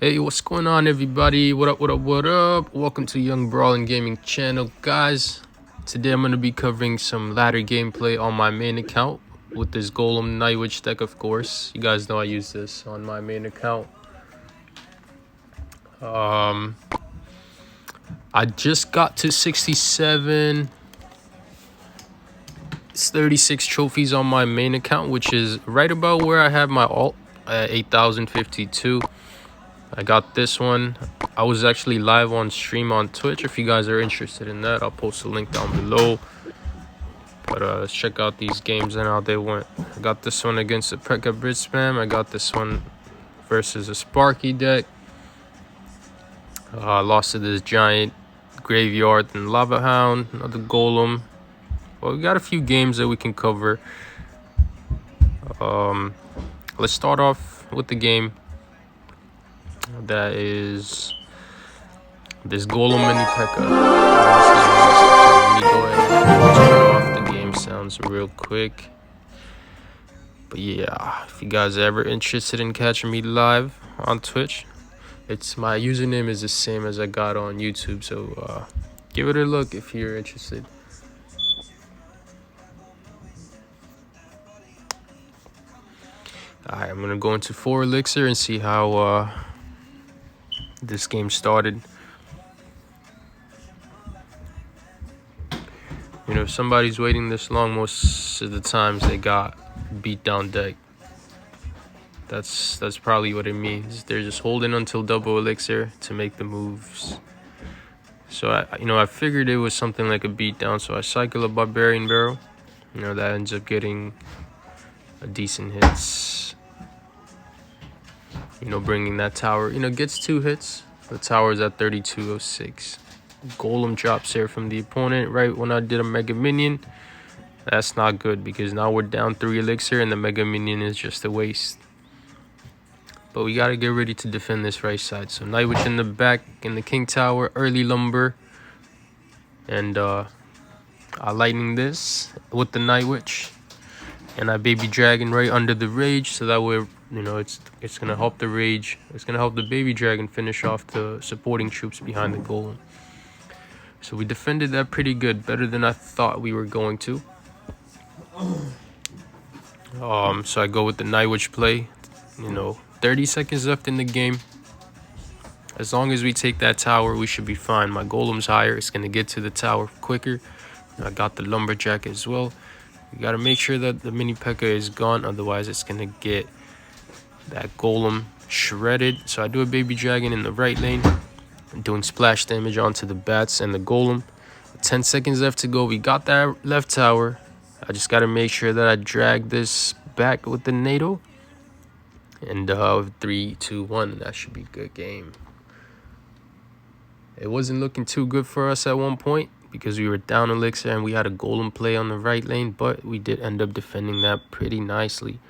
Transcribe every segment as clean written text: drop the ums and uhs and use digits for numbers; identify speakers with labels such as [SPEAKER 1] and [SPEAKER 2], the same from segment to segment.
[SPEAKER 1] Hey, what's going on, everybody? What up, what up, what up? Welcome to Young Brawling Gaming channel, guys. Today I'm going to be covering some ladder gameplay on my main account with this Golem Night Witch deck, of course. You guys know I use this on my main account. I just got to 67. It's 36 trophies on my main account, which is right about where I have my alt at 8,052. I got this one. I was actually live on stream on Twitch. If you guys are interested in that, I'll post a link down below. But let's check out these games and how they went. I got this one against the Pekka Bridge Spam. I got this one versus a Sparky deck. Lost to this giant Graveyard and Lava Hound, another Golem. Well, we got a few games that we can cover. Let's start off with the game. That is this Golem mini Pekka. Let me go ahead and turn off the game sounds real quick. But yeah, if you guys are ever interested in catching me live on Twitch, my username is the same as I got on YouTube, so give it a look if you're interested. Alright, I'm gonna go into 4 Elixir and see how this game started. You know, if somebody's waiting this long, most of the times they got beat down deck. That's probably what it means. They're just holding until double elixir to make the moves. So I figured it was something like a beat down. So I cycle a barbarian barrel. You know, that ends up getting a decent hits. You know, bringing that tower. You know, gets 2 hits. The tower's at 3206. Golem drops here from the opponent right when I did a mega minion. That's not good because now we're down 3 elixir and the mega minion is just a waste. But we gotta get ready to defend this right side. So Night Witch in the back in the king tower, early lumber, and I lightning this with the Night Witch, and I baby dragon right under the rage, so that way, you know, it's gonna help the rage. It's gonna help the baby dragon finish off the supporting troops behind the golem. So we defended that pretty good, better than I thought we were going to. So I go with the Night Witch play. You know, 30 seconds left in the game. As long as we take that tower, we should be fine. My golem's higher. It's going to get to the tower quicker. I got the lumberjack as well. You got to make sure that the mini Pekka is gone. Otherwise, it's going to get that golem shredded. So I do a baby dragon in the right lane. I'm doing splash damage onto the bats and the golem. 10 seconds left to go. We got that left tower. I just got to make sure that I drag this back with the NATO. And 3, 2, 1, that should be a good game. It wasn't looking too good for us at one point because we were down elixir and we had a golem play on the right lane, but we did end up defending that pretty nicely.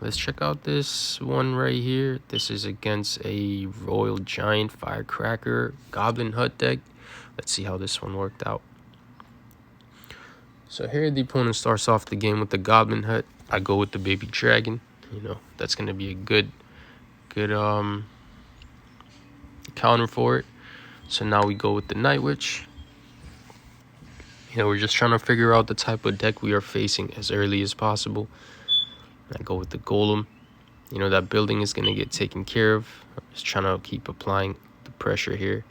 [SPEAKER 1] Let's check out this one right here. This is against a Royal Giant Firecracker Goblin Hut deck. Let's see how this one worked out. So here the opponent starts off the game with the Goblin Hut. I go with the baby dragon. You know, that's going to be a good counter for it. So now we go with the Night Witch. You know, we're just trying to figure out the type of deck we are facing as early as possible. I go with the Golem. You know, that building is going to get taken care of. I'm just trying to keep applying the pressure here.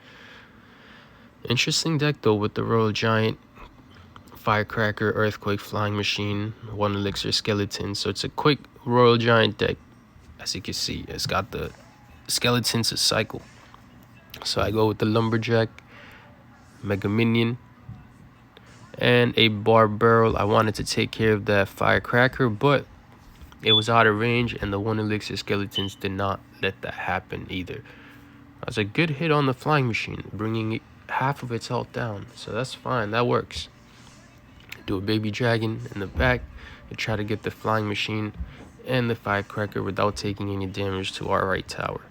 [SPEAKER 1] Interesting deck, though, with the Royal Giant, Firecracker, Earthquake, Flying Machine, 1 Elixir, Skeleton. So it's a quick Royal Giant deck. As you can see, it's got the skeletons to cycle. So I go with the Lumberjack, Mega Minion, and a Bar Barrel. I wanted to take care of that Firecracker, but it was out of range, and the 1 Elixir Skeletons did not let that happen either. That was a good hit on the Flying Machine, bringing half of its health down. So that's fine, that works. Do a baby dragon in the back and try to get the Flying Machine and the Firecracker without taking any damage to our right tower.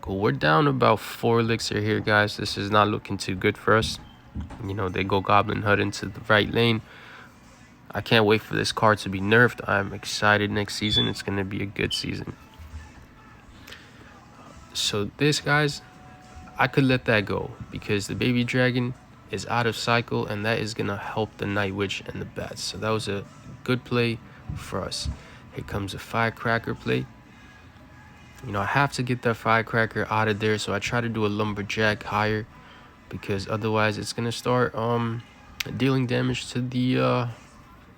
[SPEAKER 1] Cool, we're down about 4 elixir here, guys. This is not looking too good for us. You know, they go Goblin Hut into the right lane. I can't wait for this card to be nerfed. I'm excited next season. It's going to be a good season. So this, guys, I could let that go because the baby dragon is out of cycle, and that is gonna help the night witch and the bats. So that was a good play for us. Here comes a firecracker play. You know, I have to get that firecracker out of there, so I try to do a lumberjack higher because otherwise it's gonna start dealing damage to the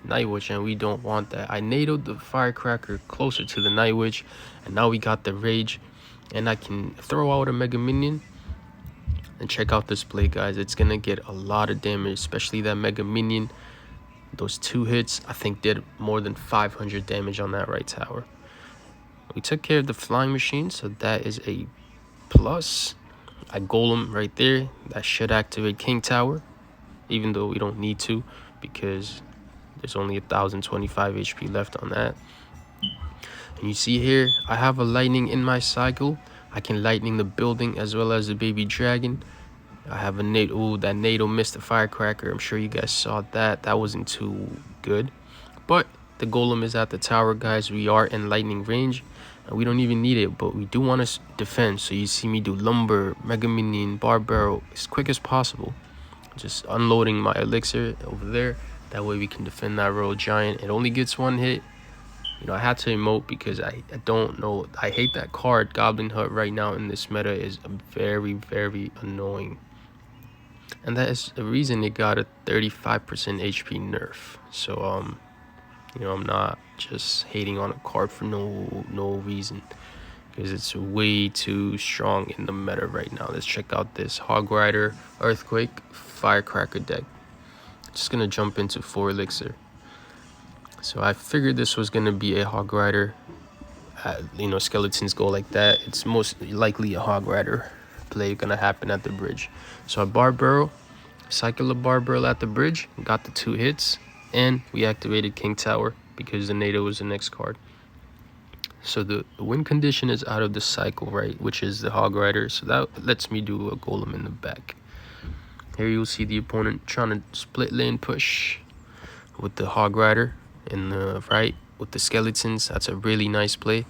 [SPEAKER 1] night witch, and we don't want that. I nadoed the firecracker closer to the night witch, and now we got the rage, and I can throw out a mega minion. And check out this play, guys. It's gonna get a lot of damage, especially that mega minion. Those 2 hits, I think, did more than 500 damage on that right tower. We took care of the flying machine, so that is a plus. I golem right there. That should activate king tower, even though we don't need to because there's only 1025 HP left on that. And you see here, I have a lightning in my cycle. I can lightning the building as well as the baby dragon. I have a nade. Ooh, that NATO missed the firecracker. I'm sure you guys saw that. That wasn't too good. But the golem is at the tower, guys. We are in lightning range. And we don't even need it, but we do want to defend. So you see me do lumber, mega minion, bar barrel as quick as possible. Just unloading my elixir over there. That way we can defend that royal giant. It only gets 1 hit. You know, I had to emote because I don't know. I hate that card. Goblin Hut right now in this meta is very, very annoying. And that is the reason it got a 35% HP nerf. So, you know, I'm not just hating on a card for no reason. Because it's way too strong in the meta right now. Let's check out this Hog Rider, Earthquake, Firecracker deck. Just going to jump into 4 elixir. So I figured this was going to be a Hog Rider. You know, skeletons go like that. It's most likely a Hog Rider play going to happen at the bridge. So I bar barrel, cycle a bar barrel at the bridge, got the 2 hits, and we activated King Tower because the NATO was the next card. So the win condition is out of the cycle, right, which is the Hog Rider. So that lets me do a golem in the back. Here you'll see the opponent trying to split lane push with the Hog Rider in the right with the skeletons. That's a really nice play.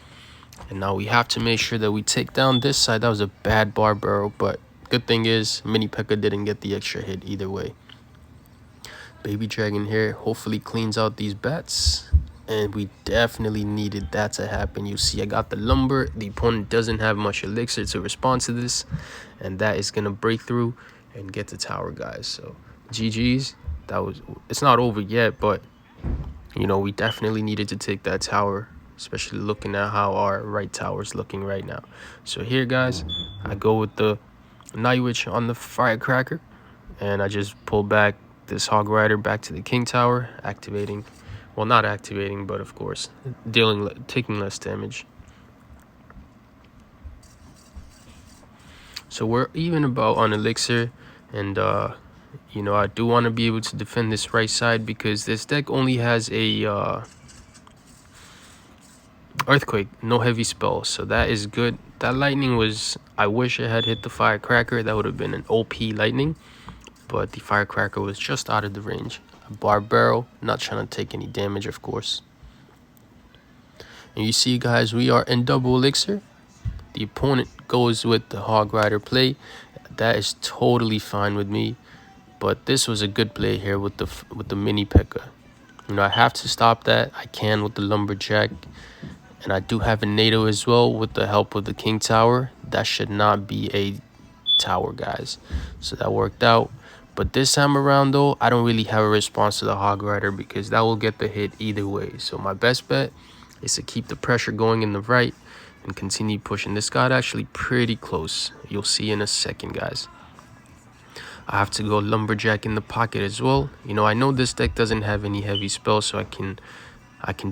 [SPEAKER 1] And now we have to make sure that we take down this side. That was a bad bar barrel, but good thing is mini Pekka didn't get the extra hit either way. Baby dragon here hopefully cleans out these bats, and we definitely needed that to happen. You see I got the lumber. The opponent doesn't have much elixir to respond to this, and that is gonna break through and get the tower, guys. So GG's. It's not over yet, but you know, we definitely needed to take that tower, especially looking at how our right tower is looking right now. So here, guys, I go with the Night Witch on the Firecracker, and I just pull back this Hog Rider back to the King Tower, activating, well, not activating, but of course, taking less damage. So we're even about on elixir, and you know, I do want to be able to defend this right side because this deck only has a Earthquake, no heavy spells, so that is good. That lightning was, I wish it had hit the Firecracker. That would have been an OP lightning, but the Firecracker was just out of the range. A bar barrel, not trying to take any damage, of course. And you see, guys, we are in double elixir. The opponent goes with the Hog Rider play. That is totally fine with me, but this was a good play here with the mini Pekka. You know, I have to stop that. I can with the lumberjack. And I do have a NATO as well with the help of the King Tower. That should not be a tower, guys. So that worked out. But this time around, though, I don't really have a response to the Hog Rider because that will get the hit either way. So my best bet is to keep the pressure going in the right and continue pushing. This got actually pretty close. You'll see in a second, guys. I have to go lumberjack in the pocket as well. You know, I know this deck doesn't have any heavy spells, so I can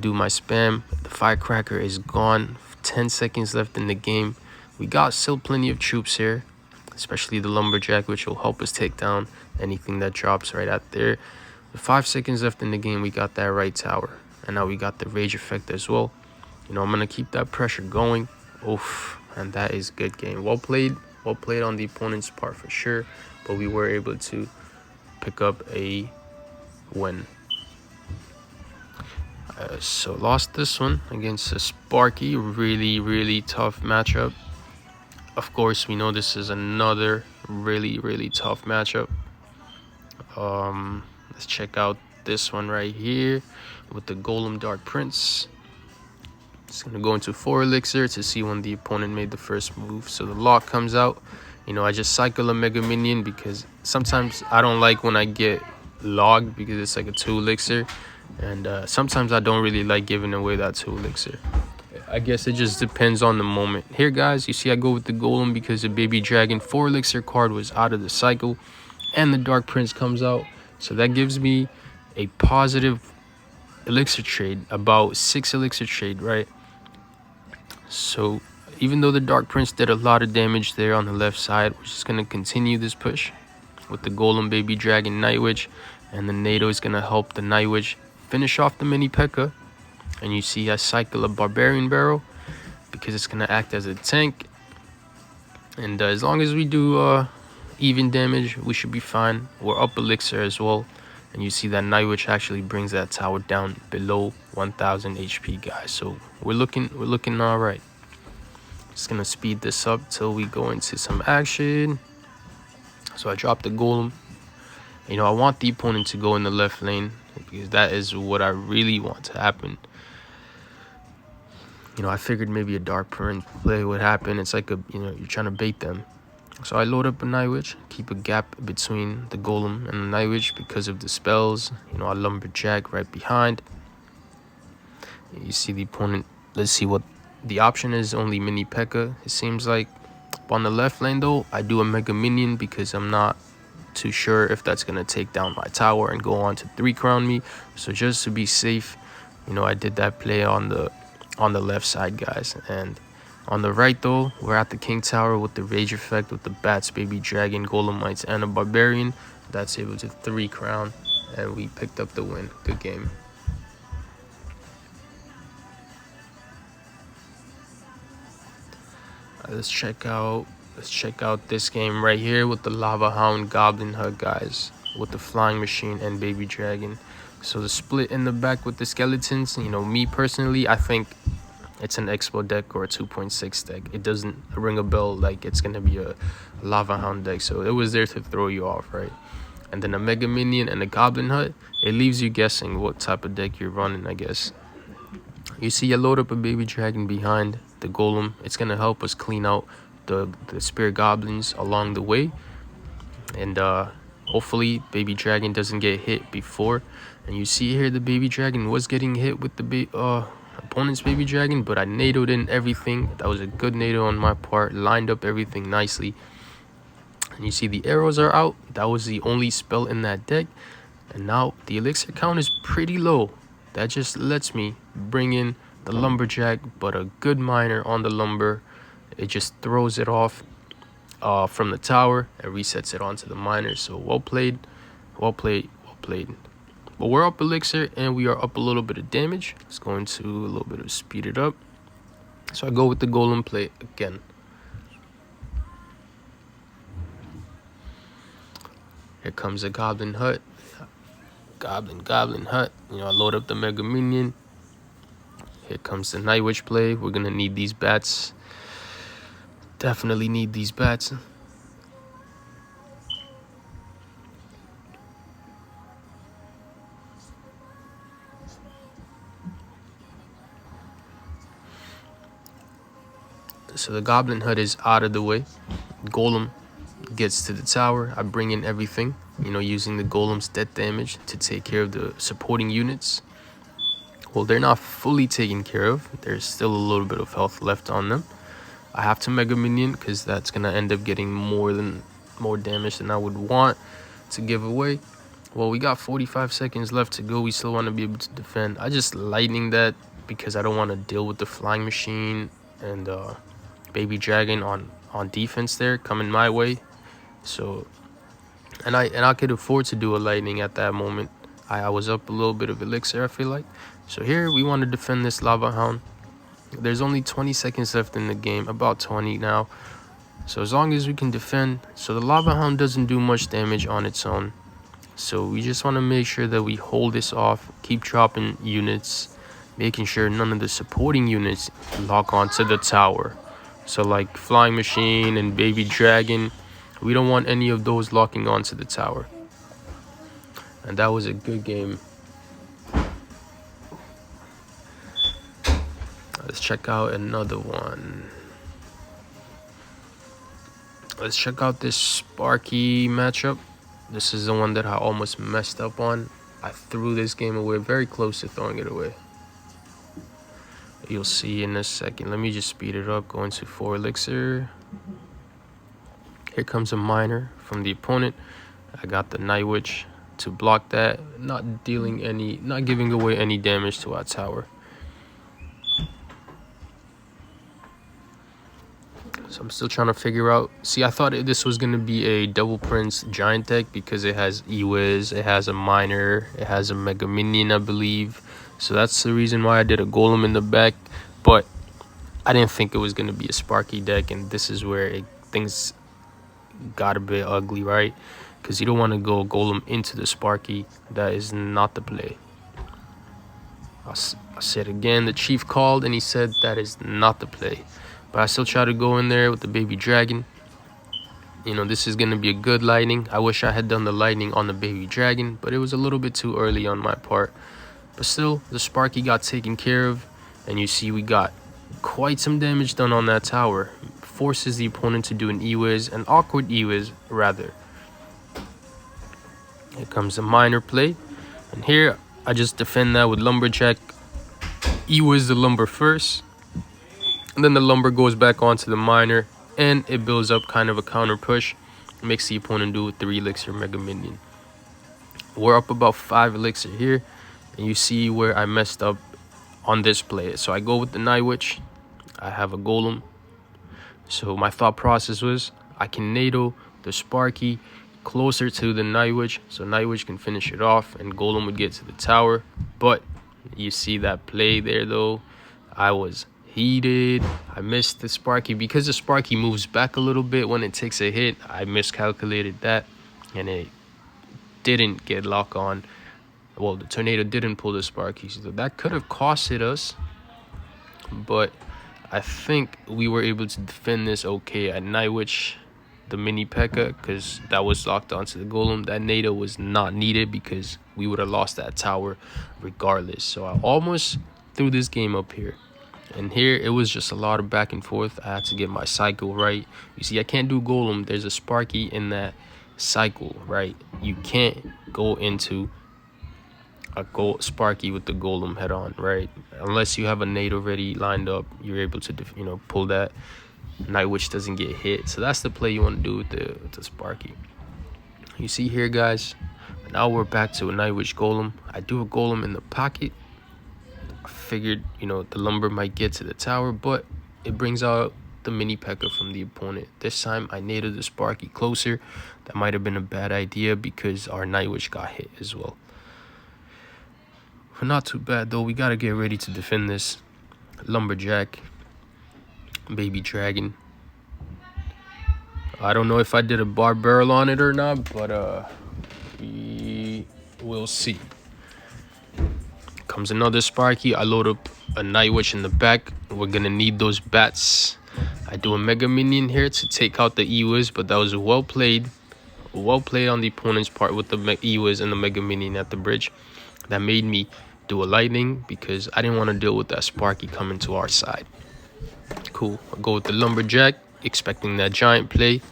[SPEAKER 1] do my spam. The Firecracker is gone. 10 seconds left in the game. We got still plenty of troops here, especially the lumberjack, which will help us take down anything that drops right out there. With 5 seconds left in the game, we got that right tower, and now we got the rage effect as well. You know, I'm gonna keep that pressure going. Oof, and that is good game. Well played on the opponent's part for sure, but we were able to pick up a win. So lost this one against a Sparky. Really tough matchup. Of course, we know this is another really tough matchup. Let's check out this one right here with the Golem Dark Prince. Just gonna go into 4 elixir to see when the opponent made the first move. So the lock comes out. You know, I just cycle a Mega Minion because sometimes I don't like when I get logged because it's like a 2 elixir. And sometimes I don't really like giving away that 2 elixir. I guess it just depends on the moment. Here, guys, you see I go with the Golem because the Baby Dragon 4 elixir card was out of the cycle. And the Dark Prince comes out. So that gives me a positive elixir trade, about 6 elixir trade, right? So even though the Dark Prince did a lot of damage there on the left side, we're just going to continue this push with the Golem, Baby Dragon, Night Witch. And the NATO is going to help the Night Witch finish off the mini Pekka. And you see I cycle a Barbarian Barrel because it's going to act as a tank. And as long as we do even damage, we should be fine. We're up elixir as well. And you see that Night Witch actually brings that tower down below 1000 HP, guys. So we're looking all right. Just gonna speed this up till we go into some action. So I dropped the Golem. You know, I want the opponent to go in the left lane because that is what I really want to happen. You know, I figured maybe a Dark Prince play would happen. It's like you're trying to bait them. So I load up a Night Witch, keep a gap between the Golem and the Night Witch because of the spells. You know, I Lumberjack right behind. You see the opponent. Let's see what the option is. Only mini Pekka, it seems like. On the left lane, though, I do a Mega Minion because I'm not too sure if that's going to take down my tower and go on to 3-crown me. So just to be safe, you know, I did that play on the left side, guys. And on the right, though, we're at the King Tower with the Rage effect with the Bats, Baby Dragon, Golemites, and a Barbarian. That's able to 3-crown, and we picked up the win. Good game. Let's check out this game right here with the Lava Hound, Goblin Hut, guys, with the Flying Machine and Baby Dragon. So the split in the back with the skeletons, you know, me personally, I think it's an Expo deck or a 2.6 deck. It doesn't ring a bell like it's going to be a Lava Hound deck. So it was there to throw you off, right? And then a Mega Minion and a Goblin Hut, it leaves you guessing what type of deck you're running, I guess. You see I load up a Baby Dragon behind the Golem. It's going to help us clean out the Spirit Goblins along the way. And hopefully Baby Dragon doesn't get hit before. And you see here the Baby Dragon was getting hit with the opponent's Baby Dragon, but I NATO'd in everything. That was a good NATO on my part. Lined up everything nicely. And you see the arrows are out. That was the only spell in that deck. And now the elixir count is pretty low. That just lets me bring in the Lumberjack, but a good miner on the lumber. It just throws it off from the tower and resets it onto the miner. So well played, well played, well played. But we're up elixir and we are up a little bit of damage. Let's go into a little bit of speed it up. So I go with the Golem play again. Here comes a Goblin Hut. Goblin Hut. You know, I load up the Mega Minion. Here comes the Night Witch play. We're gonna need these bats. Definitely need these bats. So the Goblin Hut is out of the way. Golem gets to the tower. I bring in everything, you know, using the Golem's death damage to take care of the supporting units. Well, they're not fully taken care of. There's still a little bit of health left on them. I have to Mega Minion because that's going to end up getting more damage than I would want to give away. Well, we got 45 seconds left to go. We still want to be able to defend. I just lightning that because I don't want to deal with the Flying Machine and Baby Dragon on defense there coming my way. So, and I could afford to do a lightning at that moment. I was up a little bit of elixir, I feel like. So here we want to defend this Lava Hound. There's only 20 seconds left in the game, about 20 now. So as long as we can defend, so the Lava Hound doesn't do much damage on its own. So we just want to make sure that we hold this off, keep dropping units, making sure none of the supporting units lock onto the tower. So like Flying Machine and Baby Dragon, we don't want any of those locking onto the tower. And that was a good game. Let's check out another one. Let's check out this Sparky matchup. This is the one that I almost messed up on. I threw this game away, very close to throwing it away. You'll see in a second. Let me just speed it up. Go into 4 elixir. Here comes a miner from the opponent. I got the Night Witch to block that, not giving away any damage to our tower. So I'm still trying to figure out. See, I thought this was gonna be a double Prince giant deck because it has E-Wiz, it has a miner, it has a Mega Minion, I believe. So that's the reason why I did a Golem in the back. But I didn't think it was gonna be a Sparky deck, and this is where things got a bit ugly, right? Because you don't want to go Golem into the Sparky. That is not the play. I said again, the chief called and he said that is not the play. But I still try to go in there with the Baby Dragon. You know, this is going to be a good lightning. I wish I had done the lightning on the Baby Dragon, but it was a little bit too early on my part. But still, the Sparky got taken care of. And you see we got quite some damage done on that tower. Forces the opponent to do an E-Wiz, an awkward E-Wiz rather. Here comes the miner play. And here, I just defend that with Lumberjack. E-Wiz the lumber first. And then the lumber goes back onto the miner. And it builds up kind of a counter push. Makes the opponent do a 3 elixir Mega Minion. We're up about 5 elixir here. And you see where I messed up on this play. So I go with the Night Witch. I have a Golem. So my thought process was I can NATO the Sparky closer to the Night Witch, so Night Witch can finish it off and Golem would get to the tower. But you see that play there though, I was heated. I missed the Sparky because the Sparky moves back a little bit when it takes a hit. I miscalculated that and it didn't get lock on. Well, the tornado didn't pull the Sparky, so that could have costed us, but I think we were able to defend this okay at Night Witch, the mini Pekka, because that was locked onto the Golem. That NATO was not needed because we would have lost that tower regardless. So I almost threw this game up here. And here it was just a lot of back and forth. I had to get my cycle right. You see, I can't do Golem. There's a Sparky in that cycle, right? You can't go into a Sparky with the Golem head on, right? Unless you have a nade already lined up, you're able to pull that. Night Witch doesn't get hit, so that's the play you want to do with the Sparky. You see here, guys, now we're back to a Night Witch Golem. I do a Golem in the pocket. I figured the lumber might get to the tower, but it brings out the mini Pekka from the opponent. This time I naded the Sparky closer. That might have been a bad idea because our Night Witch got hit as well. Not too bad though. We gotta get ready to defend this. Lumberjack, Baby Dragon. I don't know if I did a bar barrel on it or not, but we will see. Comes another Sparky. I load up a Night Witch in the back. We're gonna need those bats. I do a Mega Minion here to take out the E-Wiz, but that was well played on the opponent's part with the E-Wiz and the Mega Minion at the bridge. That made me do a lightning because I didn't want to deal with that Sparky coming to our side. Cool. I go with the Lumberjack, expecting that giant play.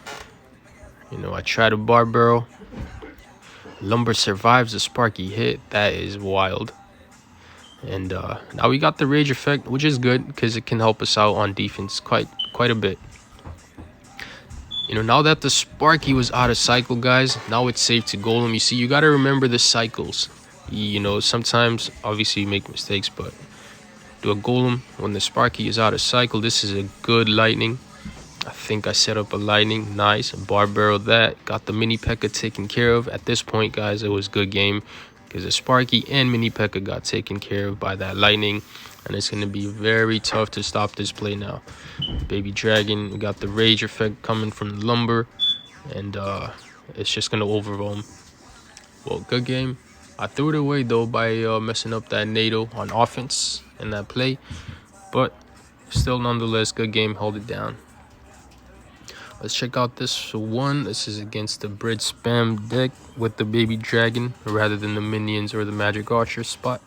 [SPEAKER 1] I try to bar barrel. Lumber survives the Sparky hit. That is wild. And now we got the rage effect, which is good because it can help us out on defense quite a bit. Now that the Sparky was out of cycle, guys, now it's safe to Golem. You see, you got to remember the cycles. Sometimes obviously you make mistakes, but do a Golem when the Sparky is out of cycle. This is a good lightning. I think I set up a lightning. Nice. Bar barrel that. Got the mini Pekka taken care of. At this point, guys, it was a good game because the Sparky and mini Pekka got taken care of by that lightning. And it's going to be very tough to stop this play now. Baby Dragon. We got the rage effect coming from the lumber. And it's just going to overwhelm. Well, good game. I threw it away though by messing up that NATO on offense in that play, but still nonetheless good game. Hold it down. Let's check out this one. This is against the Brit Spam deck with the baby dragon rather than the minions or the magic archer spot.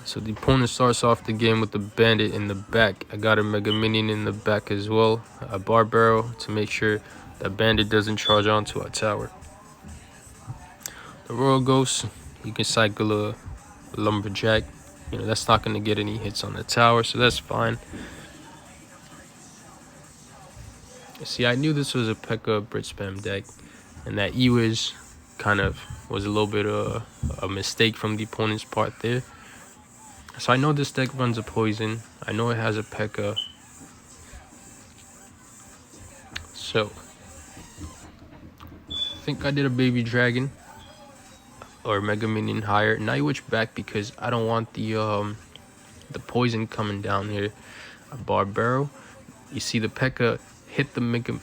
[SPEAKER 1] So the opponent starts off the game with the bandit in the back. I got a mega minion in the back as well, a barbaro to make sure that bandit doesn't charge onto our tower. The royal ghost, you can cycle a lumberjack. You know, that's not going to get any hits on the tower, so that's fine. See, I knew this was a Pekka Brit Spam deck, and that Ewiz kind of was a little bit of a mistake from the opponent's part there. So I know this deck runs a poison. I know it has a Pekka. So I think I did a baby dragon or mega minion higher. Night Witch back because I don't want the poison coming down here. A barbaro. You see the Pekka hit the mega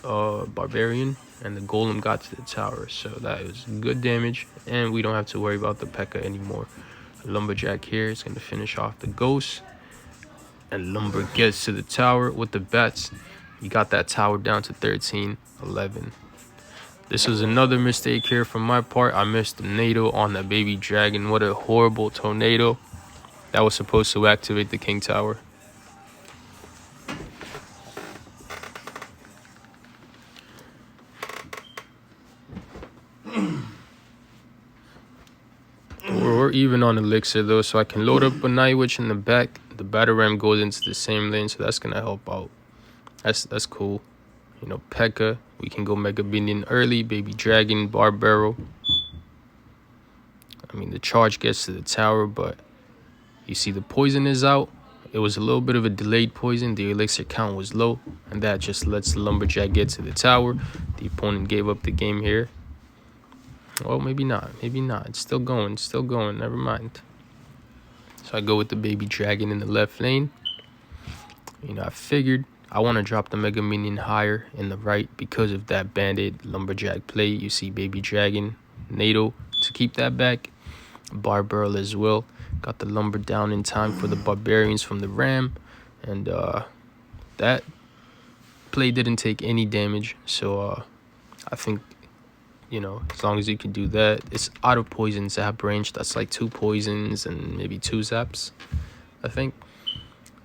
[SPEAKER 1] barbarian, and the golem got to the tower, so that is good damage, and we don't have to worry about the Pekka anymore. A lumberjack here is going to finish off the ghost, and lumber gets to the tower with the bats. You got that tower down to 13-11. This was another mistake here from my part. I missed the tornado on that baby dragon. What a horrible tornado. That was supposed to activate the king tower. We're even on elixir though, so I can load up a Night Witch in the back. The battle ram goes into the same lane, so that's gonna help out. That's cool. You know, Pekka, we can go mega minion early, baby dragon, barbaro. I mean, the charge gets to the tower, but you see the poison is out. It was a little bit of a delayed poison. The elixir count was low, and that just lets the lumberjack get to the tower. The opponent gave up the game here. Well, maybe not. Maybe not. It's still going. It's still going. Never mind. So I go with the baby dragon in the left lane. You know, I figured I want to drop the mega minion higher in the right because of that bandit lumberjack play. You see baby dragon, NATO to keep that back. Barbaro as well. Got the lumber down in time for the barbarians from the ram. And that play didn't take any damage. So I think, you know, as long as you can do that, it's out of poison zap range. That's like 2 poisons and maybe 2 zaps, I think.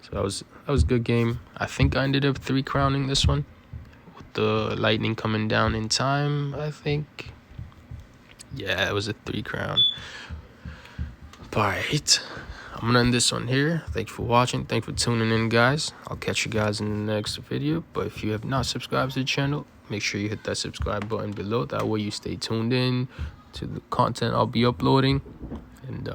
[SPEAKER 1] So that was a good game. I think I ended up 3 crowning this one with the lightning coming down in time, I think. Yeah, it was a 3 crown. Alright, I'm gonna end this one here. Thanks for watching. Thanks for tuning in, guys. I'll catch you guys in the next video. But if you have not subscribed to the channel, make sure you hit that subscribe button below. That way you stay tuned in to the content I'll be uploading. And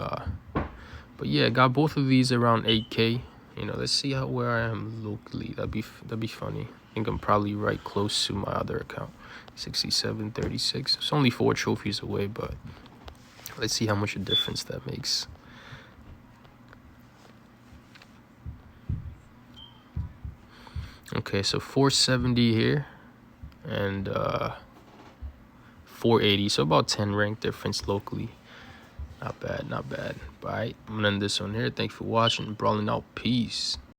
[SPEAKER 1] but yeah, got both of these around 8K. You know, let's see where I am locally. That'd be funny. I think I'm probably right close to my other account. 67-36. It's only 4 trophies away, but let's see how much a difference that makes. Okay, so 470 here and 480, so about 10 rank difference locally. Not bad, not bad. All right, I'm gonna end this one here. Thanks for watching. Brawling out. Peace.